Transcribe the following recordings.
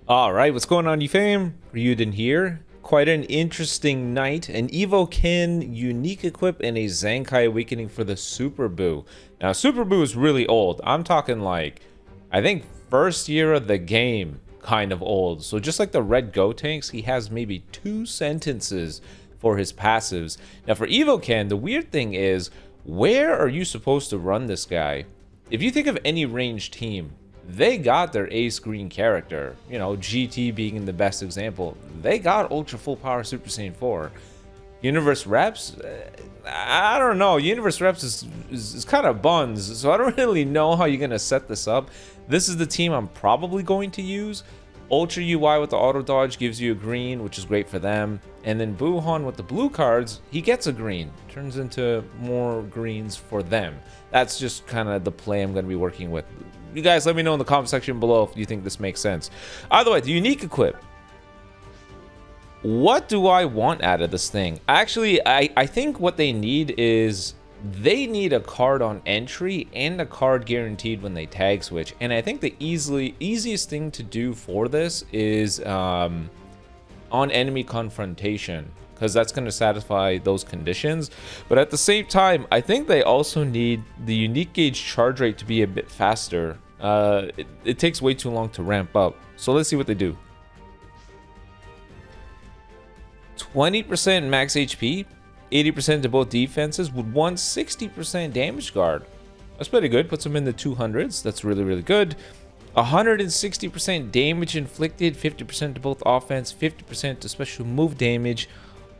Alright, what's going on, you fam? Raiyuden here. Quite an interesting night. An Evo Ken unique equip and a Zenkai awakening for the Super BUU. Now, Super BUU is really old. I'm talking like, I think first year of the game kind of old. So just like the red Go tanks, he has maybe 2 sentences for his passives. Now for Evo Ken, the weird thing is, where are you supposed to run this guy? If you think of any ranged team, they got their ace green character, you know, GT being the best example. They got Ultra Full Power Super Saiyan 4. Universe Reps, I don't know. Universe Reps is kind of buns, so I don't really know how you're going to set this up. This is the team I'm probably going to use. Ultra UI with the auto dodge gives you a green, which is great for them. And then Buuhan with the blue cards, he gets a green. Turns into more greens for them. That's just kind of the play I'm going to be working with. You guys let me know in the comment section below if you think this makes sense. Either way, the unique equip. What do I want out of this thing? Actually, I think what they need is they need a card on entry and a card guaranteed when they tag switch. And I think the easiest thing to do for this is on enemy confrontation, because that's going to satisfy those conditions. But at the same time, I think they also need the unique gauge charge rate to be a bit faster. It takes way too long to ramp up. So let's see what they do. 20% max HP, 80% to both defenses with 160% damage guard. That's pretty good. Puts them in the 200s. That's really, really good. 160% damage inflicted, 50% to both offense, 50% to special move damage.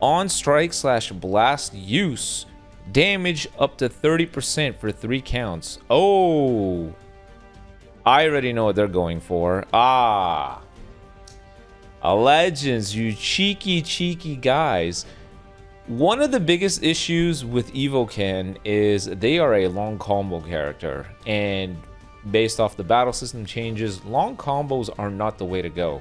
On strike / blast use, damage up to 30% for 3 counts. Oh, I already know what they're going for. Legends, you cheeky guys. One of the biggest issues with Evo Ken is they are a long combo character, and based off the battle system changes, long combos are not the way to go.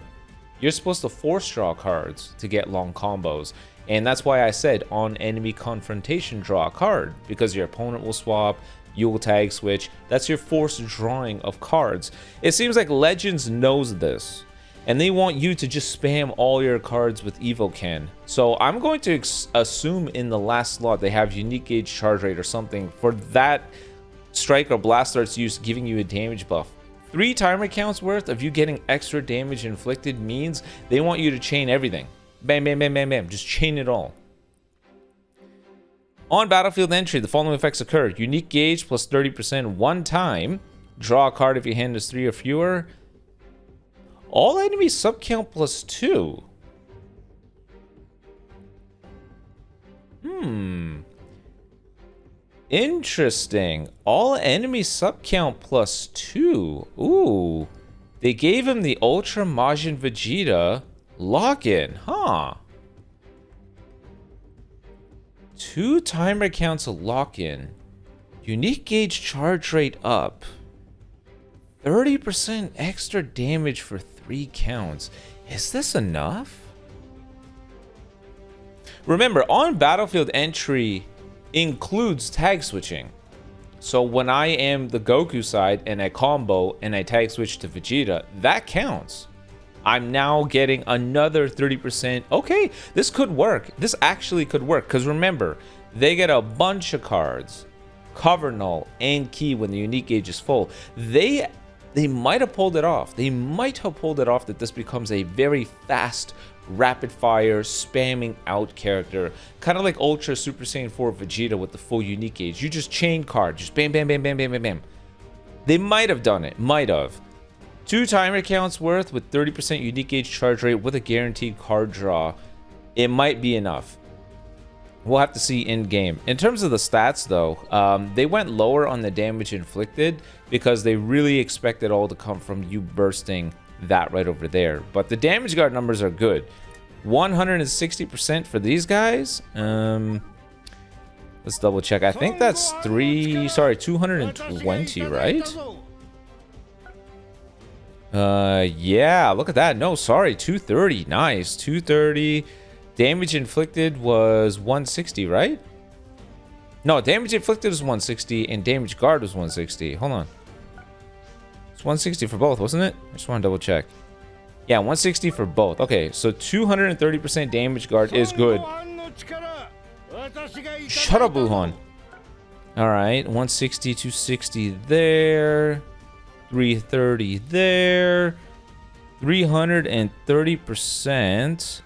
You're supposed to force draw cards to get long combos, and that's why I said on enemy confrontation draw a card, because your opponent will swap, you will tag switch. That's your forced drawing of cards. It seems like Legends knows this, and they want you to just spam all your cards with Evo Ken. So I'm going to assume in the last slot they have unique gauge charge rate or something for that strike or blast arts use, giving you a damage buff. 3 timer counts worth of you getting extra damage inflicted means they want you to chain everything. Bam, bam, bam, bam, bam. Just chain it all. On battlefield entry, the following effects occur. Unique gauge plus 30% one time. Draw a card if your hand is 3 or fewer. All enemies sub count plus 2. Interesting. All enemies sub count plus 2. Ooh. They gave him the Ultra Majin Vegeta lock-in, huh? 2 timer counts a lock-in. Unique gauge charge rate up. 30% extra damage for 3 counts. Is this enough? Remember, on battlefield entry includes tag switching. So when I am the Goku side and I combo and I tag switch to Vegeta, that counts. I'm now getting another 30%. Okay, this could work. This actually could work, because remember, they get a bunch of cards, cover null and key when the unique gauge is full. They might have pulled it off. They might have pulled it off that this becomes a very fast, rapid fire, spamming out character. Kind of like Ultra Super Saiyan 4 Vegeta with the full unique gauge. You just chain card, just bam, bam, bam, bam, bam, bam, bam. They might have done it, might have. 2 timer counts worth with 30% unique gauge charge rate with a guaranteed card draw. It might be enough. We'll have to see in game. In terms of the stats though, they went lower on the damage inflicted because they really expect it all to come from you bursting that right over there. But the damage guard numbers are good. 160% for these guys. Let's double check. I think that's 220, right? Yeah, look at that. No, sorry, 230. Nice. 230. Damage inflicted was 160, right? No, damage inflicted was 160 and damage guard was 160. Hold on. It's 160 for both, wasn't it? I just want to double check. Yeah, 160 for both. Okay, so 230% damage guard is good. Shut up, Buuhan. All right, 160, 260 there. 330 there. 330%.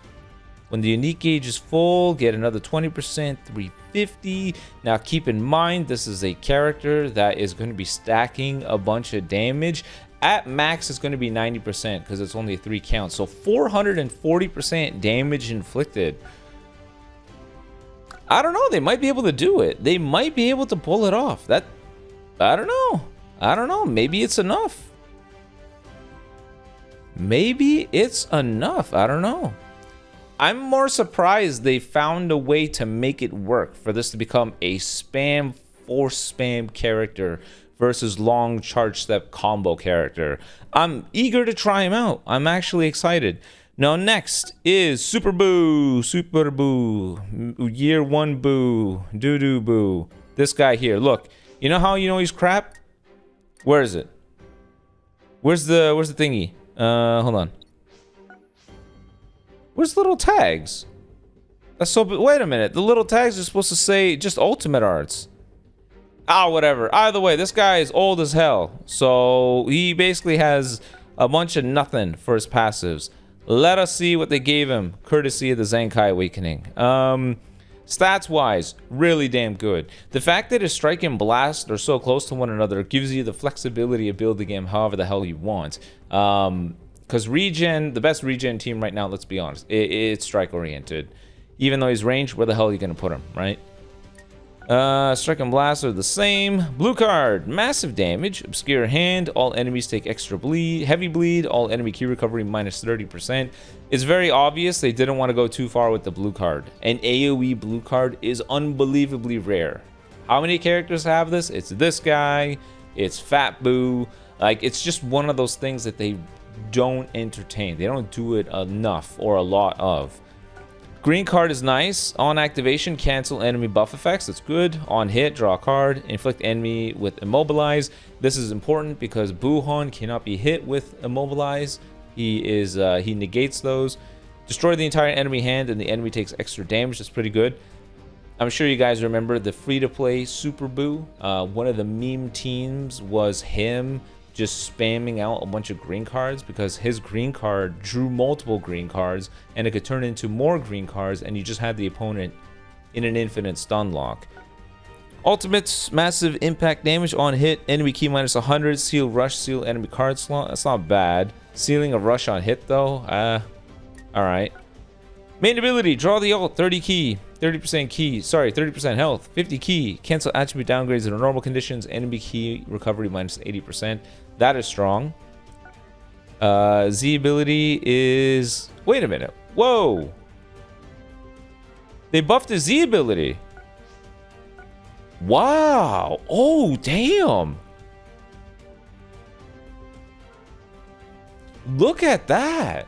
When the unique gauge is full, get another 20%, 350. Now keep in mind, this is a character that is going to be stacking a bunch of damage. At max, it's going to be 90% because it's only a 3 count. So 440% damage inflicted. I don't know. They might be able to do it. They might be able to pull it off. I don't know. I don't know. Maybe it's enough. Maybe it's enough. I don't know. I'm more surprised they found a way to make it work for this to become a spam, force spam character versus long charge step combo character. I'm eager to try him out. I'm actually excited. Now next is Super BUU, Super BUU, Year 1 BUU, Doo-Doo BUU. This guy here, look. You know how you know he's crap? Where is it? Where's the thingy? Hold on. Where's the little tags? That's so. Wait a minute. The little tags are supposed to say just ultimate arts. Ah, whatever. Either way, this guy is old as hell. So he basically has a bunch of nothing for his passives. Let us see what they gave him, courtesy of the Zenkai Awakening. Stats wise, really damn good. The fact that his strike and blast are so close to one another gives you the flexibility of building him however the hell you want. Because regen, the best regen team right now, let's be honest, it's strike oriented. Even though he's ranged, where the hell are you going to put him, right? Strike and blast are the same. Blue card, massive damage, obscure hand, all enemies take extra bleed, heavy bleed, all enemy key recovery minus 30%. It's very obvious they didn't want to go too far with the blue card. An AoE blue card is unbelievably rare. How many characters have this? It's this guy, it's Fat Boo. Like, it's just one of those things that they don't entertain. They don't do it enough or a lot of. Green card is nice. On activation, cancel enemy buff effects. That's good. On hit, draw a card. Inflict enemy with immobilize. This is important because Buuhan cannot be hit with immobilize. He negates those. Destroy the entire enemy hand and the enemy takes extra damage. That's pretty good. I'm sure you guys remember the free-to-play Super BUU. One of the meme teams was him just spamming out a bunch of green cards because his green card drew multiple green cards and it could turn into more green cards and you just had the opponent in an infinite stun lock. Ultimates, massive impact damage on hit, enemy key minus 100, seal rush, seal enemy card slot. That's not bad. Sealing a rush on hit though, alright. Main ability, draw the ult, 30 key, 30% key, sorry, 30% health, 50 key, cancel attribute downgrades in normal conditions, enemy key recovery minus 80%. That is strong. Z ability is, wait a minute, whoa. They buffed the Z ability. Wow, oh damn. Look at that.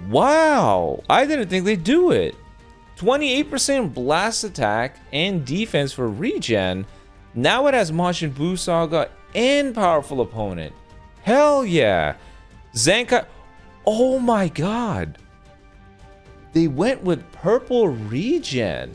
Wow, I didn't think they'd do it. 28% blast attack and defense for regen. Now it has Majin Buu Saga and powerful opponent. Hell yeah. Zenkai. Oh my god. They went with purple regen.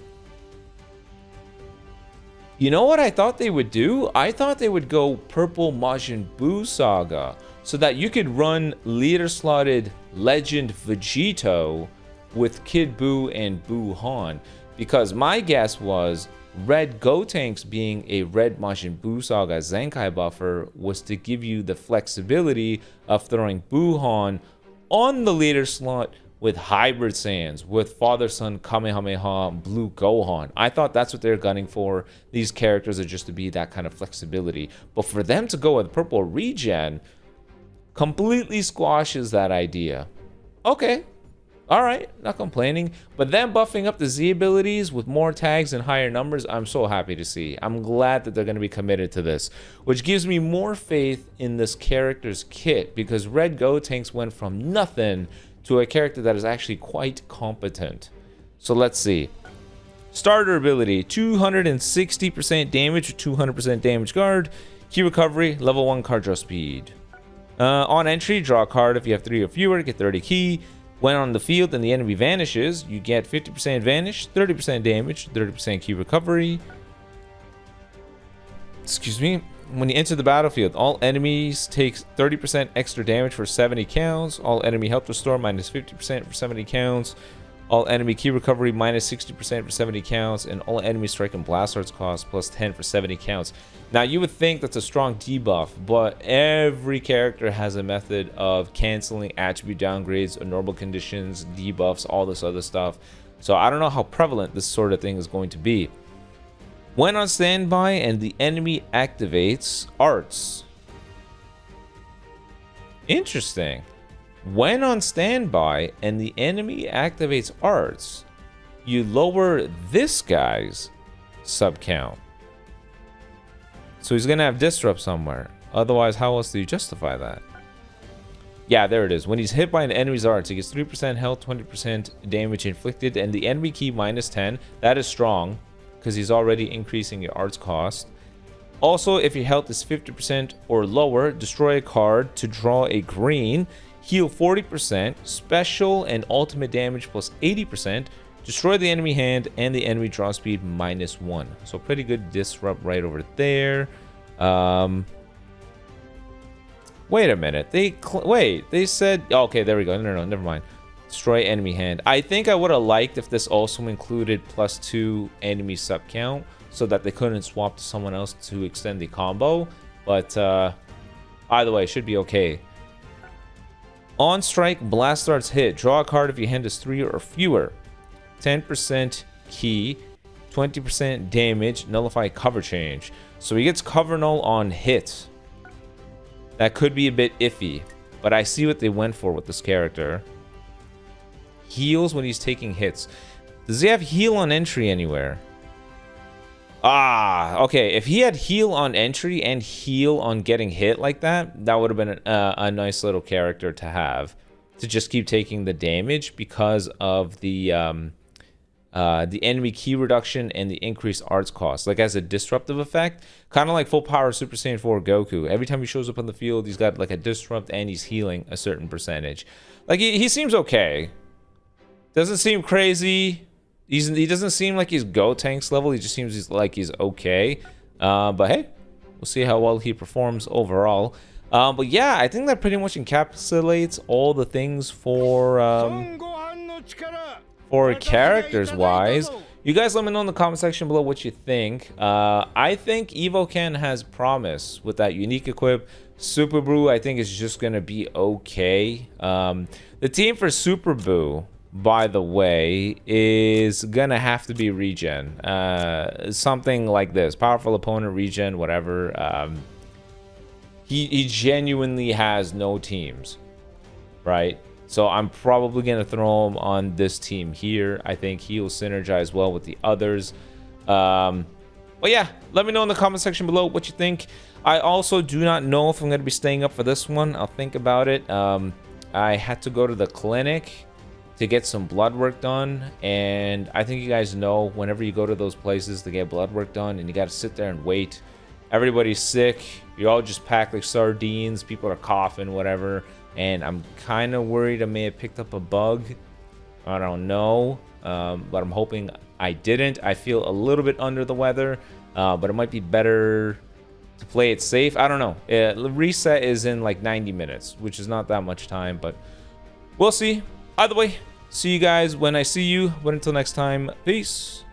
You know what I thought they would do? I thought they would go purple Majin Buu Saga so that you could run leader slotted Legend Vegito with Kid Buu and Buuhan, because my guess was red Gotenks being a red Majin Buu Saga Zenkai buffer was to give you the flexibility of throwing Buuhan on the leader slot with hybrid Saiyans, with father-son Kamehameha Blue Gohan. I thought that's what they're gunning for. These characters are just to be that kind of flexibility. But for them to go with purple regen completely squashes that idea. Okay. Alright, not complaining. But then buffing up the Z abilities with more tags and higher numbers, I'm so happy to see. I'm glad that they're going to be committed to this, which gives me more faith in this character's kit, because Red Gotenks went from nothing to a character that is actually quite competent. So let's see. Starter ability, 260% damage, 200% damage guard, key recovery, level 1 card draw speed. On entry, draw a card if you have 3 or fewer, get 30 key. When on the field and the enemy vanishes, you get 50% vanish, 30% damage, 30% key recovery. Excuse me. When you enter the battlefield, all enemies take 30% extra damage for 70 counts. All enemy health restore minus 50% for 70 counts. All enemy key recovery minus 60% for 70 counts. And all enemy strike and blast arts cost plus 10 for 70 counts. Now, you would think that's a strong debuff, but every character has a method of canceling attribute downgrades, normal conditions, debuffs, all this other stuff. So I don't know how prevalent this sort of thing is going to be. When on standby and the enemy activates arts. Interesting. When on standby and the enemy activates arts, you lower this guy's sub count. So he's going to have disrupt somewhere. Otherwise, how else do you justify that? Yeah, there it is. When he's hit by an enemy's arts, he gets 3% health, 20% damage inflicted, and the enemy key minus 10. That is strong, because he's already increasing your arts cost. Also, if your health is 50% or lower, destroy a card to draw a green, heal 40%, special and ultimate damage plus 80%, destroy the enemy hand, and the enemy draw speed minus 1. So pretty good disrupt right over there. Wait a minute. They said... Okay, there we go. No, never mind. Destroy enemy hand. I think I would have liked if this also included +2 enemy sub count so that they couldn't swap to someone else to extend the combo. But either way, it should be okay. On strike, blast darts hit. Draw a card if your hand is 3 or fewer. 10% key, 20% damage, nullify cover change. So he gets cover null on hit. That could be a bit iffy, but I see what they went for with this character. Heals when he's taking hits. Does he have heal on entry anywhere? Ah, okay. If he had heal on entry and heal on getting hit like that, that would have been a nice little character to have. To just keep taking the damage because of the enemy key reduction and the increased arts cost. Like as a disruptive effect. Kind of like full power Super Saiyan 4 Goku. Every time he shows up on the field, he's got like a disrupt and he's healing a certain percentage. Like he seems okay. Doesn't seem crazy. He doesn't seem like he's Gotenks level. He just seems like he's okay. But hey, we'll see how well he performs overall. But yeah, I think that pretty much encapsulates all the things for characters wise. You guys let me know in the comment section below what you think. I think Evo Ken has promise with that unique equip. Super BUU I think is just gonna be okay. The team for Super BUU, by the way, is gonna have to be regen. Something like this. Powerful opponent, regen, whatever. He genuinely has no teams, right? So I'm probably gonna throw him on this team here. I think he'll synergize well with the others. But yeah, let me know in the comment section below what you think. I also do not know if I'm gonna be staying up for this one. I'll think about it. I had to go to the clinic to get some blood work done, and I think you guys know whenever you go to those places to get blood work done and you got to sit there and wait, everybody's sick, you're all just packed like sardines, people are coughing, whatever, and I'm kind of worried I may have picked up a bug. I don't know, but I'm hoping I didn't. I feel a little bit under the weather, but it might be better to play it safe. I don't know. The reset is in like 90 minutes, which is not that much time, but we'll see. Either way, see you guys when I see you. But until next time, peace.